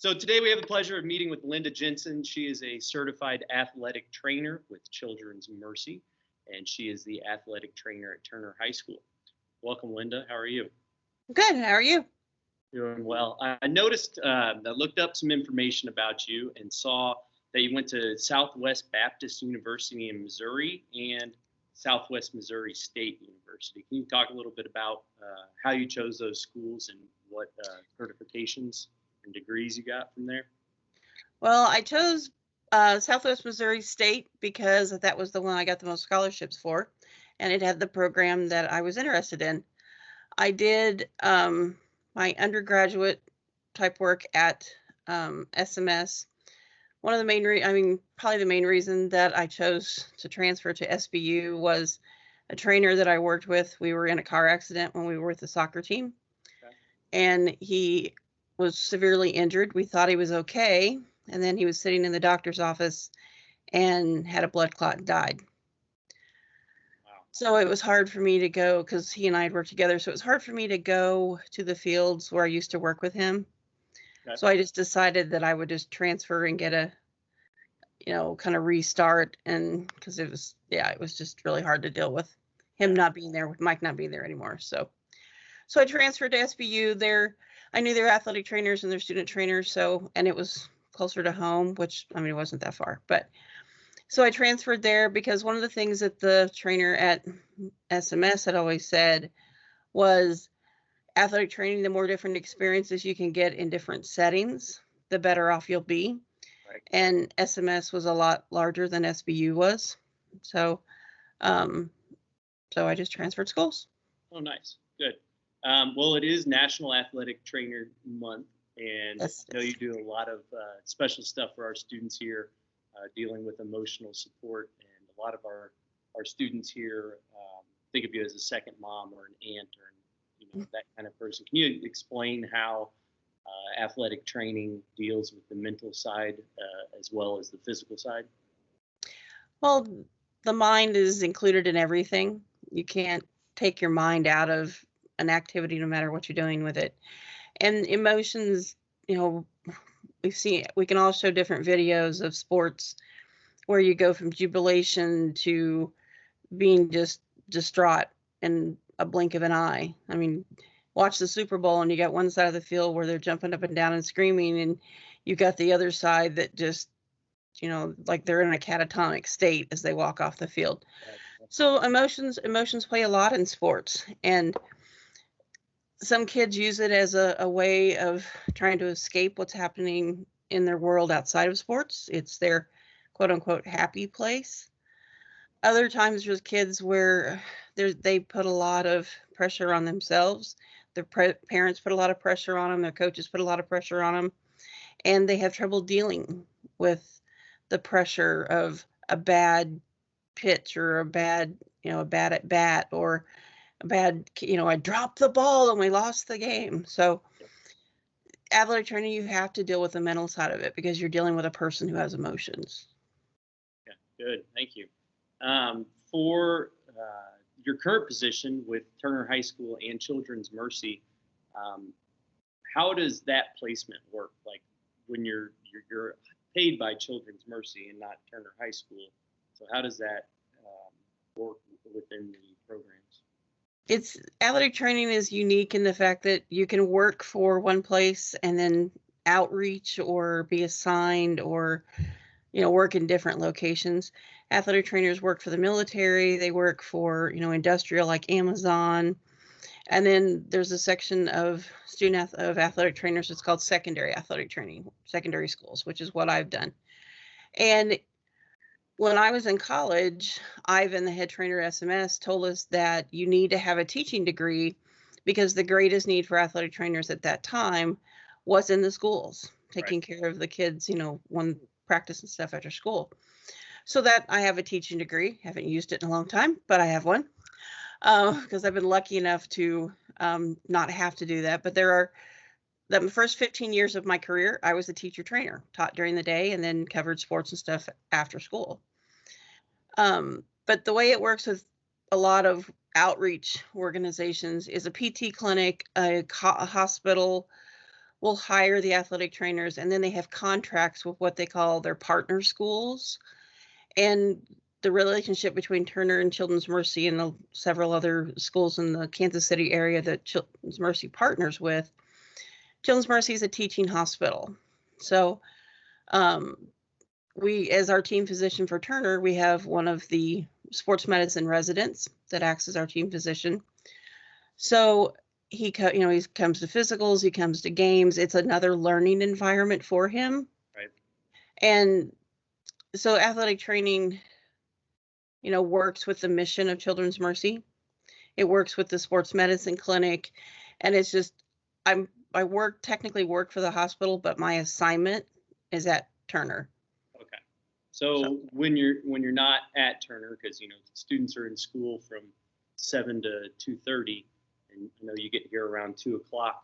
So today we have the pleasure of meeting with Linda Jenson. She is a certified athletic trainer with Children's Mercy, and she is the athletic trainer at Turner High School. Welcome, Linda. How are you? Good. How are you? Doing well. I noticed, I looked up some information about you and saw that you went to Southwest Baptist University in Missouri and Southwest Missouri State University. Can you talk a little bit about how you chose those schools and what certifications and degrees you got from there? Well, I chose Southwest Missouri State because that was the one I got the most scholarships for, and it had the program that I was interested in. I did my undergraduate type work at SMS. One of the main, probably the main reason that I chose to transfer to SBU was a trainer that I worked with. We were in a car accident when we were with the soccer team, okay. And he was severely injured. We thought he was okay, and then he was sitting in the doctor's office and had a blood clot and died. Wow. So it was hard for me to go because he and I had worked together. So it was hard for me to go to the fields where I used to work with him. Okay. So I just decided that I would just transfer and get a, kind of restart. And because it was just really hard to deal with him not being there, with Mike not being there anymore. So I transferred to SBU there. I knew their athletic trainers and their student trainers. And it was closer to home, which, it wasn't that far, but so I transferred there because one of the things that the trainer at SMS had always said was athletic training, the more different experiences you can get in different settings, the better off you'll be. Right. And SMS was a lot larger than SBU was. So I just transferred schools. Oh, nice. Good. Well, it is National Athletic Trainer Month, and yes, I know you do a lot of special stuff for our students here, dealing with emotional support, and a lot of our students here think of you as a second mom or an aunt or that kind of person. Can you explain how athletic training deals with the mental side as well as the physical side? Well, the mind is included in everything. You can't take your mind out of an activity no matter what you're doing with it. And emotions, we can all show different videos of sports where you go from jubilation to being just distraught in a blink of an eye. Watch the Super Bowl and you got one side of the field where they're jumping up and down and screaming, and you got the other side that just, like they're in a catatonic state as they walk off the field. Right. So emotions play a lot in sports, and some kids use it as a way of trying to escape what's happening in their world outside of sports. It's their quote unquote happy place. Other times there's kids where they put a lot of pressure on themselves. Their parents put a lot of pressure on them. Their coaches put a lot of pressure on them, and they have trouble dealing with the pressure of a bad pitch or a bad at bat, or a bad, I dropped the ball and we lost the game. So athletic training, you have to deal with the mental side of it because you're dealing with a person who has emotions. Yeah, good. Thank you. For your current position with Turner High School and Children's Mercy, how does that placement work? Like when you're paid by Children's Mercy and not Turner High School, so how does that work within the programs? Athletic training is unique in the fact that you can work for one place and then outreach or be assigned or work in different locations. Athletic trainers work for the military. They work for, industrial like Amazon. And then there's a section of athletic trainers. It's called secondary athletic training, secondary schools, which is what I've done. And when I was in college, Ivan, the head trainer at SMS, told us that you need to have a teaching degree because the greatest need for athletic trainers at that time was in the schools, taking care of the kids, when practice and stuff after school. So that I have a teaching degree. Haven't used it in a long time, but I have one because I've been lucky enough to not have to do that. But the first 15 years of my career, I was a teacher trainer, taught during the day and then covered sports and stuff after school. But the way it works with a lot of outreach organizations is a PT clinic, a hospital, will hire the athletic trainers, and then they have contracts with what they call their partner schools. And the relationship between Turner and Children's Mercy and several other schools in the Kansas City area that Children's Mercy partners with, Children's Mercy is a teaching hospital. So we, as our team physician for Turner, we have one of the sports medicine residents that acts as our team physician. So he comes to physicals, he comes to games. It's another learning environment for him. Right. And so athletic training, works with the mission of Children's Mercy. It works with the sports medicine clinic. And it's just, I technically work for the hospital, but my assignment is at Turner. Okay. So when you're not at Turner, because students are in school from 7 to 2:30, and you get here around 2:00.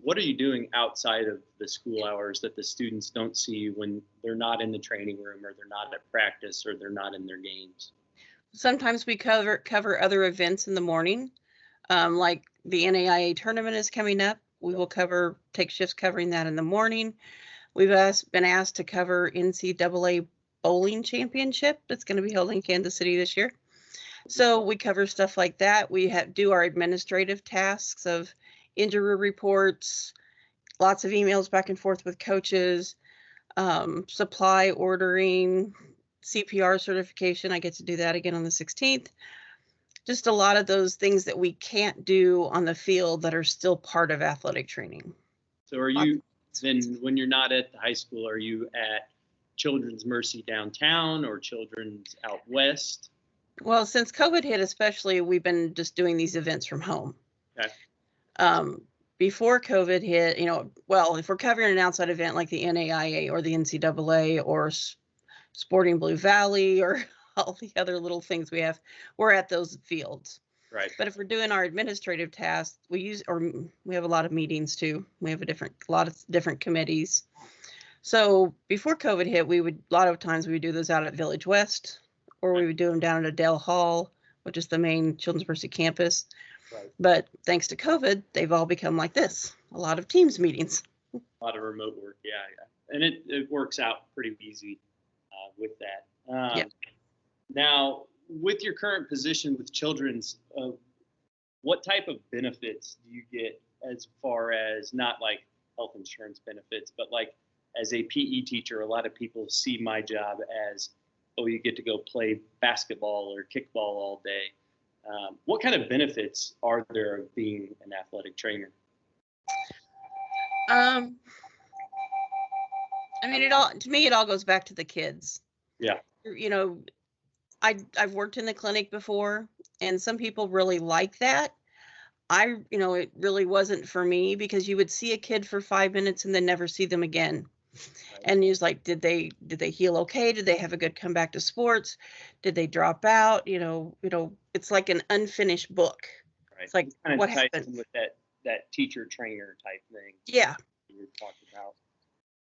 What are you doing outside of the school hours that the students don't see when they're not in the training room, or they're not at practice, or they're not in their games? Sometimes we cover other events in the morning, like the NAIA tournament is coming up. We will take shifts covering that in the morning. We've been asked to cover NCAA bowling championship that's going to be held in Kansas City this year. So we cover stuff like that. We do our administrative tasks of injury reports, lots of emails back and forth with coaches, supply ordering, CPR certification. I get to do that again on the 16th. Just a lot of those things that we can't do on the field that are still part of athletic training. So are you then, when you're not at the high school, are you at Children's Mercy downtown or Children's out west? Well, since COVID hit especially, we've been just doing these events from home. Okay. Before COVID hit, if we're covering an outside event like the NAIA or the NCAA or Sporting Blue Valley or all the other little things we have, we're at those fields. Right. But if we're doing our administrative tasks, we have a lot of meetings too. We have a lot of different committees. So before COVID hit, a lot of times we would do those out at Village West, or we would do them down at Adele Hall, which is the main Children's Mercy campus. Right. But thanks to COVID, they've all become like this. A lot of Teams meetings. A lot of remote work, yeah. And it works out pretty easy with that. Now, with your current position with Children's, what type of benefits do you get as far as, not like health insurance benefits, but like as a PE teacher? A lot of people see my job as, you get to go play basketball or kickball all day. What kind of benefits are there of being an athletic trainer? To me, it all goes back to the kids. Yeah. I've worked in the clinic before, and some people really like that. It really wasn't for me, because you would see a kid for 5 minutes and then never see them again. Right. And he was like, did they heal okay? Did they have a good comeback to sports? Did they drop out? It's like an unfinished book. Right. It's like, kind of what happened with that teacher trainer type thing. Yeah. You were talking about.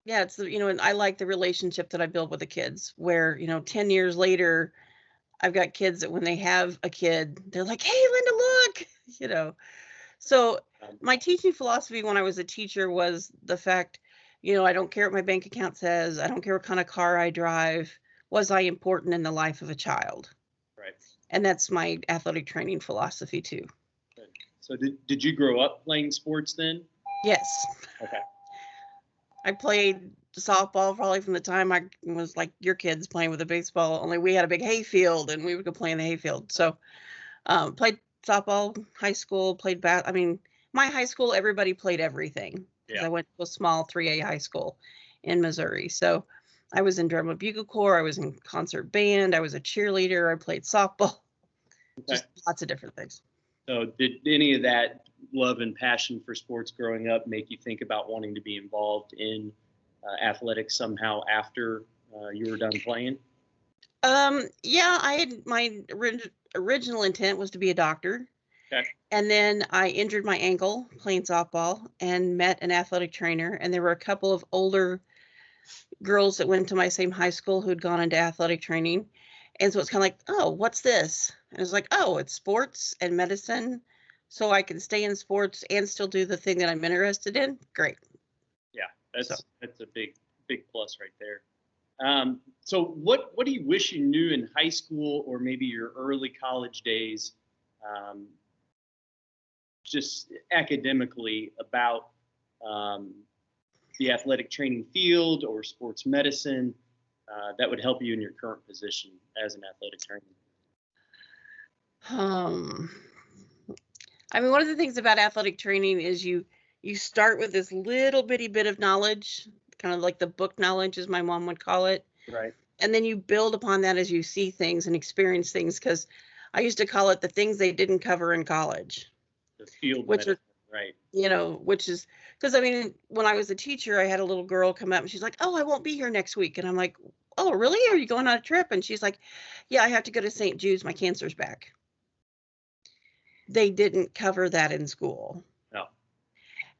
Yeah, it's and I like the relationship that I build with the kids, where 10 years later, I've got kids that when they have a kid, they're like, "Hey, Linda, look," So my teaching philosophy when I was a teacher was the fact, I don't care what my bank account says. I don't care what kind of car I drive. Was I important in the life of a child? Right. And that's my athletic training philosophy too. Good. So did you grow up playing sports then? Yes. Okay. I played softball probably from the time I was like your kids playing with a baseball, only we had a big hayfield and we would go play in the hayfield. So played softball, high school, played my high school, everybody played everything. Yeah. I went to a small 3A high school in Missouri. So I was in drum and bugle corps, I was in concert band, I was a cheerleader, I played softball, just lots of different things. So did any of that love and passion for sports growing up make you think about wanting to be involved in athletics somehow after you were done playing? Yeah, I had my original intent was to be a doctor. Okay. And then I injured my ankle playing softball and met an athletic trainer. And there were a couple of older girls that went to my same high school who'd gone into athletic training. And so it's kind of like, oh, what's this? And it's like, oh, it's sports and medicine. So I can stay in sports and still do the thing that I'm interested in. Great. That's a big plus right there. So what do you wish you knew in high school or maybe your early college days, just academically about the athletic training field or sports medicine that would help you in your current position as an athletic trainer? I mean, one of the things about athletic training is you start with this little bitty bit of knowledge, kind of like the book knowledge, as my mom would call it. Right. And then you build upon that as you see things and experience things, because I used to call it the things they didn't cover in college. The field which medicine, are, right. Which is, because I mean, when I was a teacher, I had a little girl come up and she's like, "Oh, I won't be here next week." And I'm like, "Oh, really? Are you going on a trip?" And she's like, "Yeah, I have to go to St. Jude's. My cancer's back." They didn't cover that in school. No.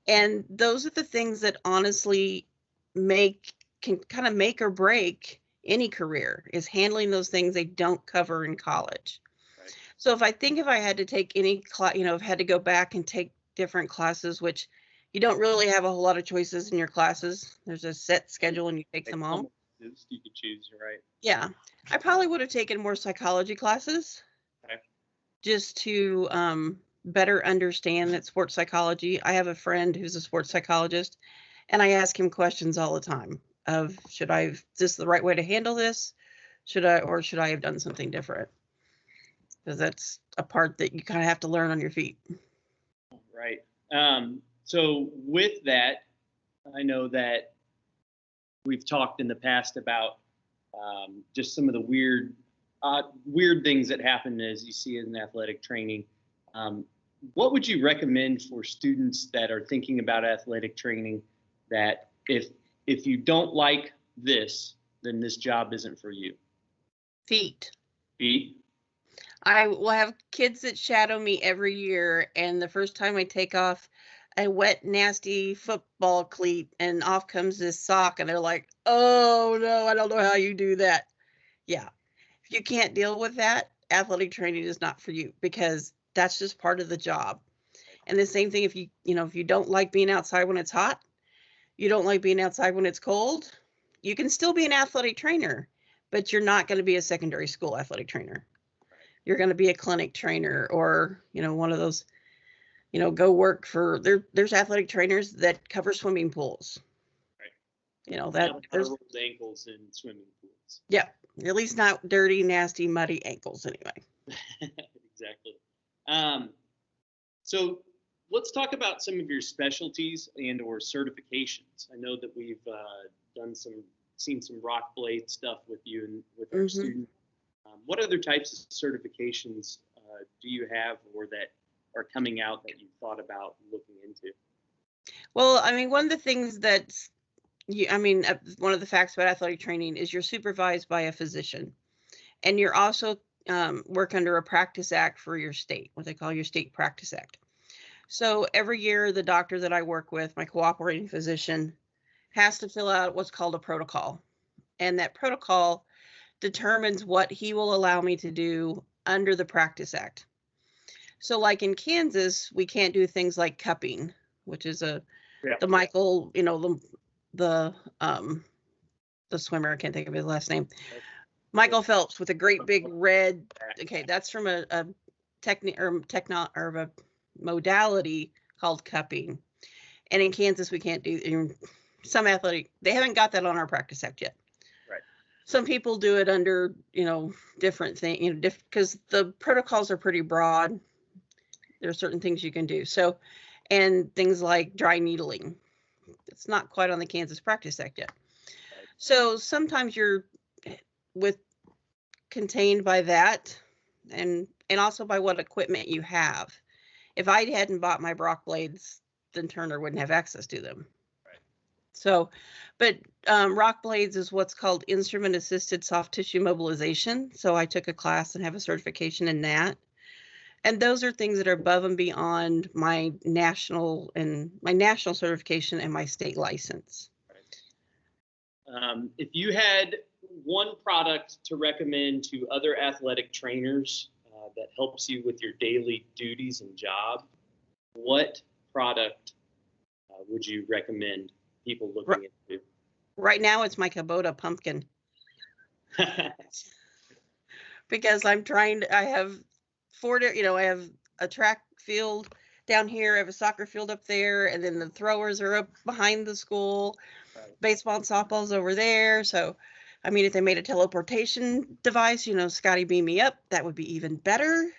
And those are the things that honestly can kind of make or break any career, is handling those things they don't cover in college. Right. So if I had to take any class, I've had to go back and take different classes, which you don't really have a whole lot of choices in your classes. There's a set schedule and you take them all. You could choose, right? Yeah. I probably would have taken more psychology classes. Okay. Just to better understand that sports psychology. I have a friend who's a sports psychologist, and I ask him questions all the time of, is this the right way to handle this? Should I have done something different? Because that's a part that you kind of have to learn on your feet. Right. So with that, I know that we've talked in the past about just some of the weird things that happen as you see in athletic training. What would you recommend for students that are thinking about athletic training, that if you don't like this, then this job isn't for you? Feet. I will have kids that shadow me every year, and the first time I take off a wet, nasty football cleat, and off comes this sock, and they're like, "Oh no, I don't know how you do that." Yeah. If you can't deal with that, athletic training is not for you, because that's just part of the job. And the same thing, if you don't like being outside when it's hot, you don't like being outside when it's cold, you can still be an athletic trainer, but you're not going to be a secondary school athletic trainer. You're going to be a clinic trainer, or, one of those, go work for, there's athletic trainers that cover swimming pools. Right. There's ankles in swimming pools. Yeah. At least not dirty, nasty, muddy ankles anyway. Exactly. So let's talk about some of your specialties and or certifications. I know that we've seen some rock blade stuff with you and with our students. What other types of certifications do you have, or that are coming out, that you thought about looking into? Well, I mean, one of the things that's one of the facts about athletic training is you're supervised by a physician, and you're also work under a practice act for your state, what they call your state practice act. So every year, the doctor that I work with, my cooperating physician, has to fill out what's called a protocol, and that protocol determines what he will allow me to do under the practice act. So like in Kansas, we can't do things like cupping, which is the Michael, the swimmer, I can't think of his last name, Michael Phelps, with a great big red, okay, that's from a technique or a modality called cupping. And in Kansas, we can't do, some athletic, they haven't got that on our practice act yet. Right. Some people do it under, different things, because the protocols are pretty broad. There are certain things you can do. So, and things like dry needling, it's not quite on the Kansas practice act yet. So sometimes you're contained by that, and also by what equipment you have. If I hadn't bought my Brock blades, then Turner wouldn't have access to them. Right. So, but rock blades is what's called instrument assisted soft tissue mobilization. So I took a class and have a certification in that. And those are things that are above and beyond my national certification and my state license. Right. If you had one product to recommend to other athletic trainers that helps you with your daily duties and job, what product would you recommend people looking into? Right now, it's my Kubota pumpkin. Because I'm trying to, I have I have a track field down here, I have a soccer field up there, and then the throwers are up behind the school. Right. Baseball and softball's over there. So, I mean, if they made a teleportation device, Scotty beam me up, that would be even better.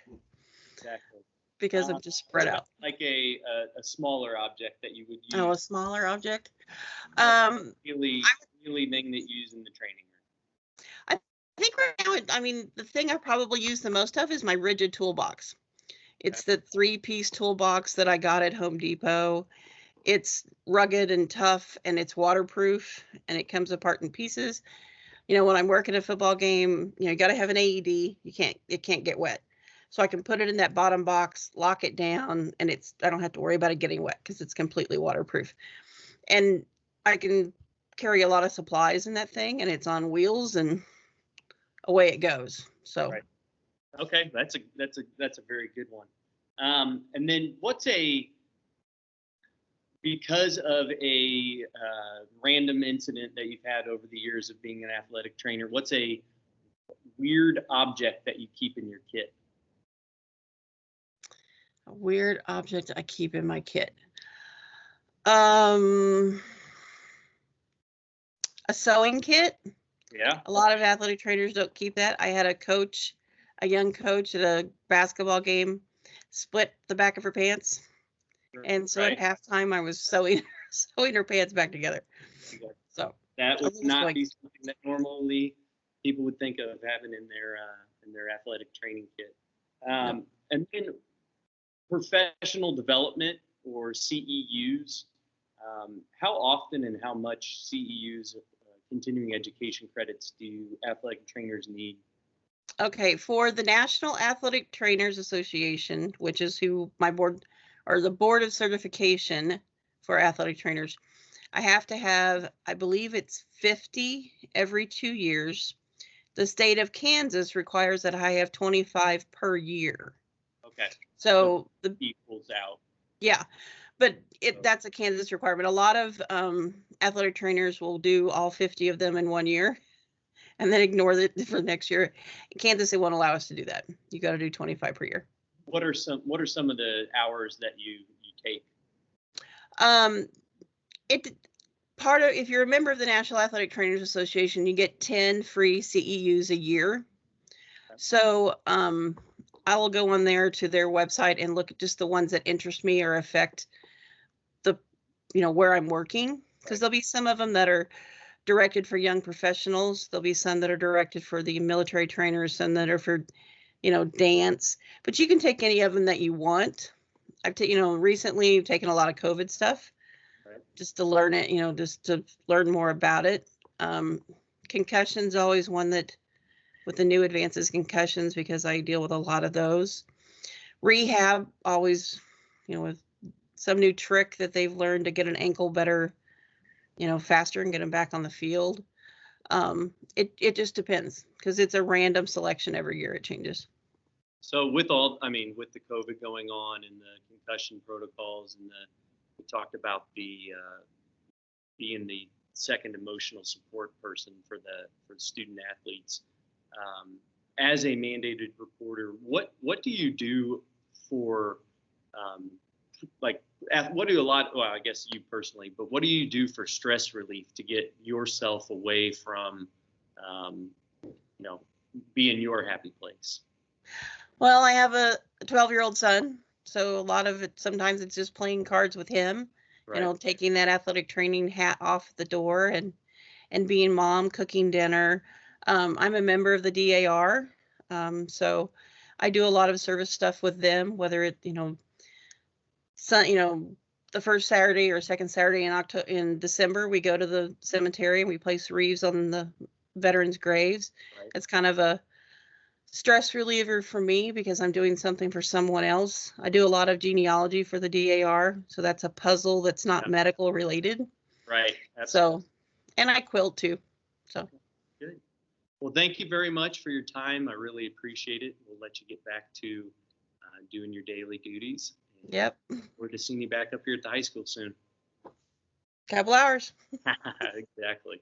Exactly. Because I'm just spread out. Like a smaller object that you would use. Oh, a smaller object? Really thing that you use in the training room. I think right now, I mean, the thing I probably use the most of is my rigid toolbox. It's the 3-piece toolbox that I got at Home Depot. It's rugged and tough, and it's waterproof, and it comes apart in pieces. When I'm working a football game, you got to have an AED. It can't get wet. So I can put it in that bottom box, lock it down, and I don't have to worry about it getting wet because it's completely waterproof. And I can carry a lot of supplies in that thing, and it's on wheels, and away it goes. So, right. Okay, that's a very good one. And then because of a random incident that you've had over the years of being an athletic trainer, what's a weird object that you keep in your kit? A weird object I keep in my kit. A sewing kit. Yeah. A lot of athletic trainers don't keep that. I had a young coach at a basketball game, split the back of her pants. And so at halftime, I was sewing her pants back together. So that would not be something that normally people would think of having in their athletic training kit. And then professional development, or CEUs. How often and how much CEUs, continuing education credits, do athletic trainers need? Okay, for the National Athletic Trainers Association, which is who my board, or the board of certification for athletic trainers, I have to have, I believe it's 50 every 2 years. The state of Kansas requires that I have 25 per year. Okay. So the equals out. Yeah, but that's a Kansas requirement. A lot of athletic trainers will do all 50 of them in 1 year and then ignore it for the next year. In Kansas, they won't allow us to do that. You got to do 25 per year. What are some of the hours that you take? If you're a member of the National Athletic Trainers Association, you get 10 free CEUs a year. Okay. So I will go on there to their website and look at just the ones that interest me or affect where I'm working, because there'll be some of them that are directed for young professionals. There'll be some that are directed for the military trainers, some that are for, dance, but you can take any of them that you want. I've recently taken a lot of COVID stuff just to learn it, just to learn more about it. Concussion's always one that, with the new advances, concussions, because I deal with a lot of those. Rehab, always, with some new trick that they've learned to get an ankle better, faster and get them back on the field. It just depends, because it's a random selection every year. It changes. So with the COVID going on and the concussion protocols, and we talked about being the second emotional support person for the student athletes. As a mandated reporter, what do you do for I guess you personally, but what do you do for stress relief to get yourself away from, being your happy place? Well, I have a 12-year-old son, so a lot of it, sometimes it's just playing cards with him, taking that athletic training hat off the door and being mom, cooking dinner. I'm a member of the DAR, so I do a lot of service stuff with them, whether it, the first Saturday or second Saturday in December, we go to the cemetery and we place wreaths on the veterans' graves. Right. It's kind of a stress reliever for me because I'm doing something for someone else. I do a lot of genealogy for the DAR, so that's a puzzle that's not medical related. Right. Absolutely. So, and I quilt too. So. Good. Well, thank you very much for your time. I really appreciate it. We'll let you get back to doing your daily duties. Yep. We're to seeing you back up here at the high school soon. Couple hours. Exactly.